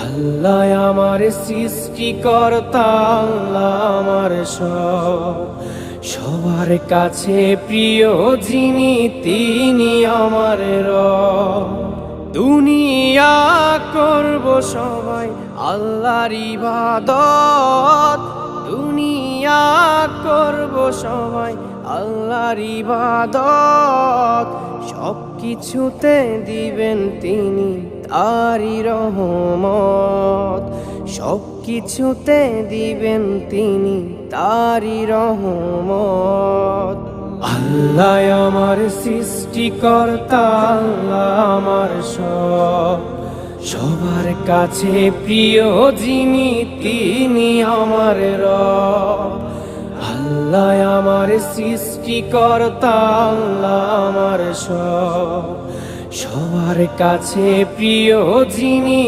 আল্লাহ আমার সৃষ্টিকর্তা, আল্লাহ আমার সবার কাছে প্রিয় যিনি তিনি আমার রব। দুনিয়া করব সবাই আল্লাহর ইবাদত, দুনিয়া করব সবাই আল্লাহর ইবাদত। সব কিছুতে দিবেন তিনি তারি রহমত, সব কিছুতে দিবেন তিনি তারি রহমত। আল্লাহ আমার সৃষ্টিকর্তা, আল্লাহ আমার সবার কাছে প্রিয় যিনি তিনি আমার রব। আল্লাহ আমার সৃষ্টিকর্তা, আল্লাহ আমার সবার কাছে প্রিয় যিনি